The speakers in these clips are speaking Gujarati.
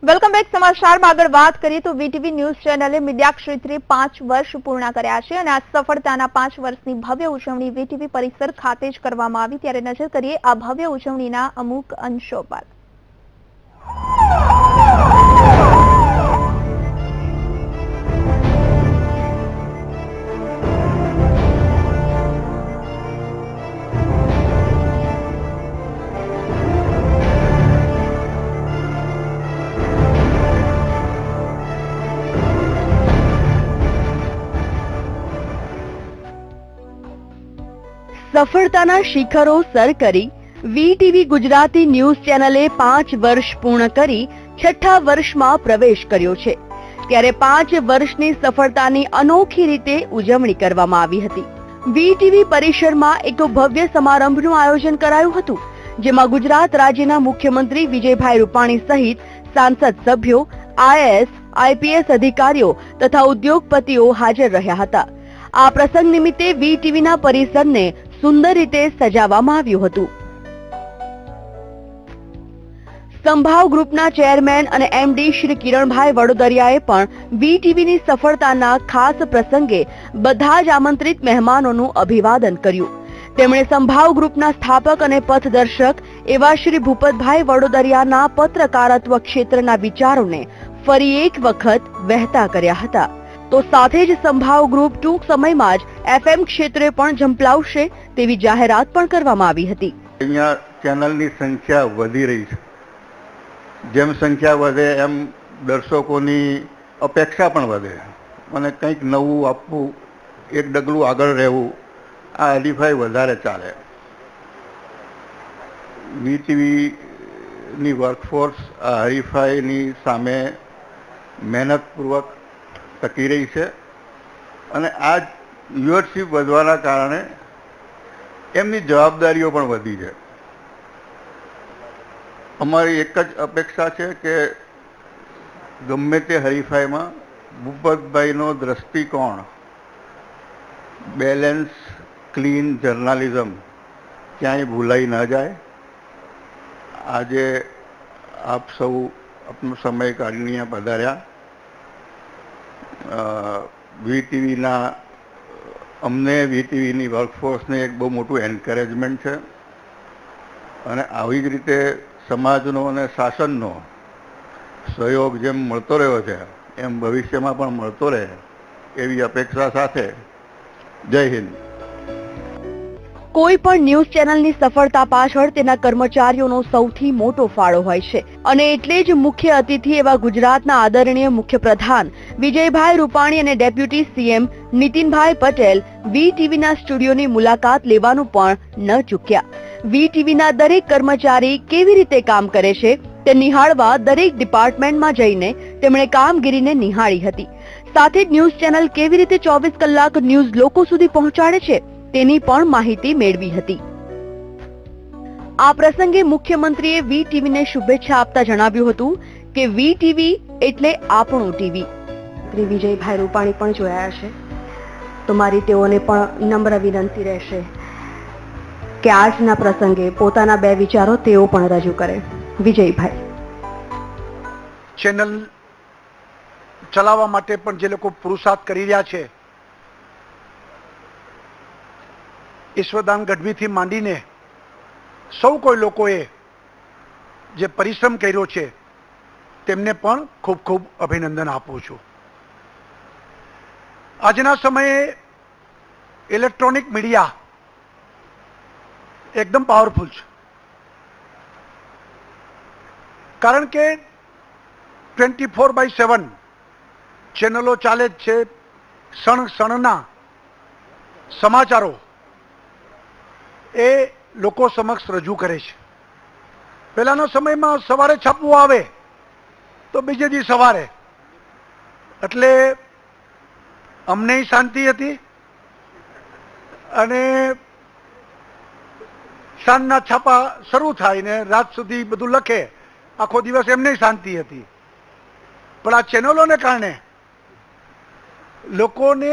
Welcome back. સમાચારમાં આગળ વાત કરીએ તો વીટીવી ન્યૂઝ ચેનલે મીડિયા ક્ષેત્રે 5 વર્ષ પૂર્ણ કર્યા છે અને આ સફળતાના 5 વર્ષની ભવ્ય ઉજવણી વીટીવી પરિસર ખાતે જ કરવામાં આવી. ત્યારે નજર કરીએ આ ભવ્ય ઉજવણીના અમુક અંશો પર. સફળતાના શિખરો સર કરી વીટીવી ગુજરાતી ન્યૂઝ ચેનલે 5 વર્ષ પૂર્ણ કરી 6થા વર્ષમાં પ્રવેશ કર્યો છે. ત્યારે 5 વર્ષની સફળતાની અનોખી રીતે ઉજવણી કરવામાં આવી હતી. વીટીવી પરિસરમાં એક ભવ્ય સમારંભનું આયોજન કરાયું હતું, જેમાં ગુજરાત રાજ્યના મુખ્યમંત્રી વિજયભાઈ રૂપાણી સહિત સાંસદ સભ્યો, આઈએએસ, આઈપીએસ અધિકારીઓ તથા ઉદ્યોગપતિઓ હાજર રહ્યા હતા. આ પ્રસંગ નિમિત્તે વીટીવીના પરિસરને સુંદર રીતે સજાવવામાં આવ્યું હતું. સંભાવ ગ્રુપના ચેરમેન અને એમડી શ્રી કિરણભાઈ વડોદરિયાએ પણ વીટીવીની સફળતાના ખાસ પ્રસંગે બધા જ આમંત્રિત મહેમાનોનું અભિવાદન કર્યું. તેમણે સંભાવ ગ્રુપના સ્થાપક અને પથદર્શક એવા શ્રી ભૂપતભાઈ વડોદરિયાના પત્રકારત્વ ક્ષેત્રના વિચારોને ફરી એક વખત વહેતા કર્યા હતા. તો સાથે જ સંભાવ ગ્રુપ ટૂંક સમયમાં જ એફએમ ક્ષેત્રે પણ ઝંપલાવશે તેવી જાહેરાત પણ કરવામાં આવી હતી. અહીંયા ચેનલની સંખ્યા વધી રહી છે. જેમ સંખ્યા વધે એમ દર્શકોની અપેક્ષા પણ વધે અને કંઈક નવું આપવું, એક ડગલું આગળ રહેવું, આ હરીફાઈ વધારે ચાલે. વીટીવીની વર્કફોર્સ આ હરીફાઈની સામે મહેનતપૂર્વક ટકી રહી છે અને આ વ્યુઅરશિપ વધવાના કારણે એમની જવાબદારીઓ પણ વધી છે. અમારી એક જ અપેક્ષા છે કે ગમે તે હરીફાઈમાં ભૂપતભાઈનો દ્રષ્ટિકોણ, બેલેન્સ, ક્લીન જર્નાલિઝમ ક્યાંય ભૂલાઈ ન જાય. આજે આપ સૌ આપનો સમય કાઢીને અહીંયા પધાર્યા. વીટીવીના અમને વીટીવીની વર્કફોર્સને એક બહુ મોટું એન્કરેજમેન્ટ છે અને આવી જ રીતે સમાજનો અને શાસનનો સહયોગ જેમ મળતો રહ્યો છે એમ ભવિષ્યમાં પણ મળતો રહે એવી અપેક્ષા સાથે જય હિન્દ. કોઈ પણ ન્યૂઝ ચેનલની સફળતા પાછળ તેના કર્મચારીઓનો સૌથી મોટો ફાળો હોય છે અને એટલે જ મુખ્ય અતિથિ એવા ગુજરાતના આદરણીય મુખ્યપ્રધાન વિજયભાઈ રૂપાણી અને ડેપ્યુટી સીએમ નીતિનભાઈ પટેલ વીટીવીના સ્ટુડિયોની મુલાકાત લેવાનું પણ ન ચૂક્યા. વીટીવીના દરેક કર્મચારી કેવી રીતે કામ કરે છે તે નિહાળવા દરેક ડિપાર્ટમેન્ટમાં જઈને તેમણે કામગીરીને નિહાળી હતી. સાથે જ ન્યૂઝ ચેનલ કેવી રીતે 24 કલાક ન્યૂઝ લોકો સુધી પહોંચાડે છે તેની પણ માહિતી મેળવી હતી. આ પ્રસંગે મુખ્યમંત્રીએ વીટીવીને શુભેચ્છા આપતા જણાવ્યું હતું કે વીટીવી એટલે આપણું ટીવી. શ્રી વિજયભાઈ રૂપાણી પણ જોયા છે તો મારી તેઓને પણ નમ્ર વિનંતી રહેશે કે આજના પ્રસંગે પોતાના 2 વિચારો તેઓ પણ રજૂ કરે. વિજયભાઈ. ચેનલ ચલાવવા માટે પણ જે લોકો પુરુષાર્થ કરી રહ્યા છે, ઈશ્વરદાન ગઢવીથી માંડીને સૌ કોઈ લોકોએ જે પરિશ્રમ કર્યો છે તેમને પણ ખૂબ ખૂબ અભિનંદન આપું છું. આજના સમયે ઇલેક્ટ્રોનિક મીડિયા એકદમ પાવરફુલ છે, કારણ કે 24/7 ચેનલો ચાલે જ છે. ક્ષણ ક્ષણના સમાચારો એ લોકો સમક્ષ રજૂ કરે છે. પહેલાના સમયમાં સવારે છાપવું આવે તો બીજે દી સવારે, એટલે અમને શાંતિ હતી અને સાંજના છાપા શરૂ થાય ને રાત સુધી બધું લખે, આખો દિવસ એમને શાંતિ હતી. પણ આ ચેનલોને કારણે લોકોને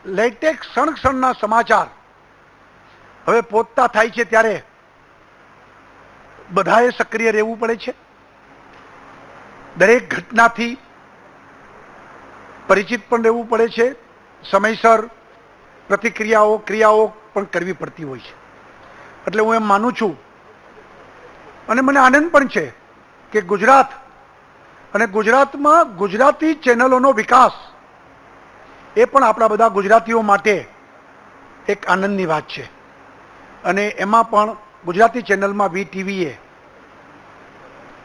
લેટેસ્ટ ક્ષણ ક્ષણના સમાચાર હવે પહોંચતા થાય છે ત્યારે બધાએ સક્રિય રહેવું પડે છે. દરેક ઘટનાથી પરિચિત પણ રહેવું પડે છે, સમયસર પ્રતિક્રિયાઓ ક્રિયાઓ પણ કરવી પડતી હોય છે. એટલે હું એમ માનું છું અને મને આનંદ પણ છે કે ગુજરાત અને ગુજરાતમાં ગુજરાતી ચેનલોનો વિકાસ એ પણ આપણા બધા ગુજરાતીઓ માટે એક આનંદની વાત છે. અને એમાં પણ ગુજરાતી ચેનલમાં VTVએ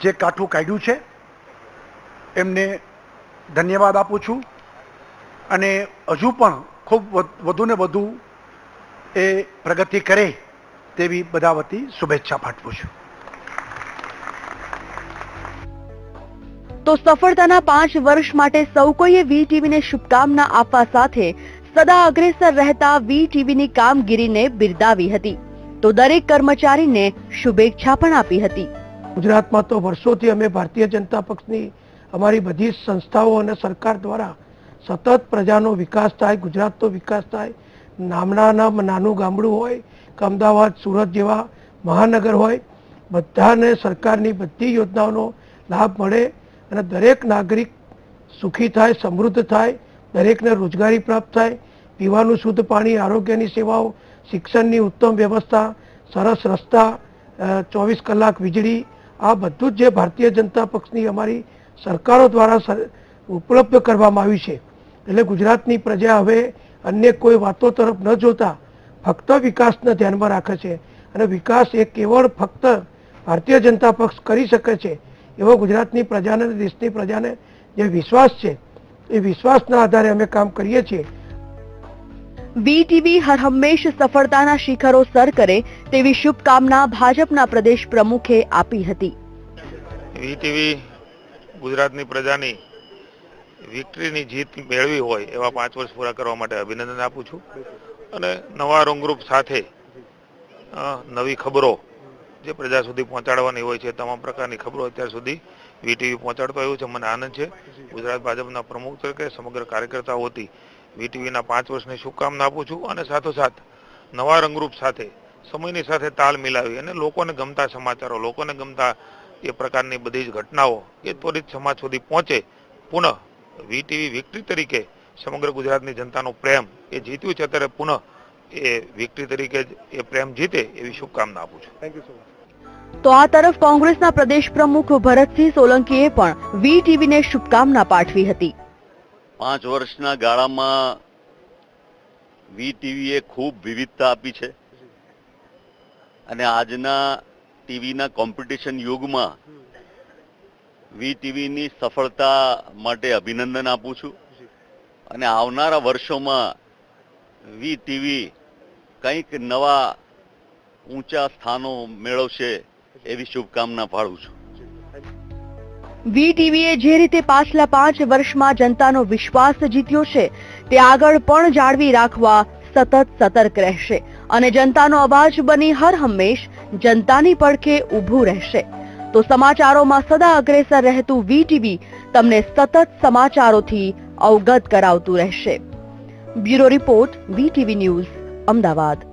જે કાઠું કાઢ્યું છે એમને ધન્યવાદ આપું છું. અને હજુ પણ ખૂબ વધુ ને વધુ એ પ્રગતિ કરે તેવી બધા વતી શુભેચ્છા પાઠવું છું. તો સફળતાના 5 વર્ષ માટે સૌ કોઈએ VTVને શુભકામના આપવા સાથે સદા અગ્રેસર રહેતા VTVની કામગીરીને બિરદાવી હતી. તો દરેક કર્મચારીને શુભેચ્છા પણ આપી હતી. ગુજરાતમાં તો વર્ષોથી અમે ભારતીય જનતા પક્ષની અમારી બધી સંસ્થાઓ અને સરકાર દ્વારા સતત પ્રજાનો વિકાસ થાય, ગુજરાતનો વિકાસ થાય. નાનું ગામડું હોય કે અમદાવાદ, સુરત જેવા મહાનગર હોય, બધાને સરકારની બધી યોજનાઓનો લાભ મળે અને દરેક નાગરિક સુખી થાય, સમૃદ્ધ થાય, દરેકને રોજગારી પ્રાપ્ત થાય, પીવાનું શુદ્ધ પાણી, આરોગ્યની સેવાઓ, શિક્ષણની ઉત્તમ વ્યવસ્થા, સરસ રસ્તા, 24 કલાક વીજળી, આ બધું જ જે ભારતીય જનતા પક્ષની અમારી સરકારો દ્વારા ઉપલબ્ધ કરવામાં આવ્યું છે. એટલે ગુજરાતની પ્રજા હવે અન્ય કોઈ વાતો તરફ ન જોતા ફક્ત વિકાસને ધ્યાનમાં રાખે છે અને વિકાસ એ કેવળ ફક્ત ભારતીય જનતા પક્ષ કરી શકે છે એવો ગુજરાતની પ્રજાને, દેશની પ્રજાને જે વિશ્વાસ છે એ વિશ્વાસના આધારે અમે કામ કરીએ છીએ. VTV હર હંમેશ સફળતાના શિખરો સર કરે તેવી શુભકામના ભાજપના પ્રદેશ પ્રમુખે આપી હતી. VTV ગુજરાતની પ્રજાની વિક્ટરીની જીત મેળવી હોય એવા 5 વર્ષ પૂરા કરવા માટે અભિનંદન આપું છું. અને નવા રંગરૂપ સાથે નવી ખબરો જે પ્રજા સુધી પહોંચાડવાની હોય છે, તમામ પ્રકારની ખબરો અત્યાર સુધી VTV પહોંચાડતો આવ્યું છે. મને આનંદ છે. ગુજરાત ભાજપના પ્રમુખ તરીકે સમગ્ર કાર્યકર્તાઓ વતી VTVના 5 વર્ષની શુભકામના આપું છું. અને સાથોસાથ નવા રંગરૂપ સાથે સમયની સાથે તાલ મિલાવી અને લોકોને ગમતા સમાચારો, લોકોને ગમતા એ પ્રકારની બધી જ ઘટનાઓ એ ત્વરિત સમાજ સુધી પહોંચે. પુનઃ VTV વિક્ટરી તરીકે સમગ્ર ગુજરાતની જનતાનો પ્રેમ એ જીત્યું છે, ત્યારે પુનઃ એ વિક્ટરી તરીકે જ એ પ્રેમ જીતે એવી શુભકામના આપું છું. Thank you so much. તો આ તરફ કોંગ્રેસના પ્રદેશ પ્રમુખ ભરતસિંહ સોલંકીએ પણ VTVને શુભકામના પાઠવી હતી. 5 વર્ષના ગાળામાં VTVએ ખૂબ વિવિધતા આપી છે અને આજના ટીવીના કોમ્પિટિશન યુગમાં VTVની સફળતા માટે અભિનંદન આપું છું. અને આવનારા વર્ષોમાં VTV કંઈક નવા ઊંચા સ્થાનો મેળવશે એવી શુભકામના પાડું છું. VTVએ જે રીતે પાછલા 5 વર્ષમાં જનતાનો વિશ્વાસ જીત્યો છે તે આગળ પણ જાળવી રાખવા સતત સતર્ક રહેશે અને જનતાનો અવાજ બની હર હંમેશ જનતાની પડખે ઊભું રહેશે. તો સમાચારોમાં સદા અગ્રેસર રહેતું VTV તમને સતત સમાચારોથી અવગત કરાવતું રહેશે. Bureau report, VTV news, Ahmedabad.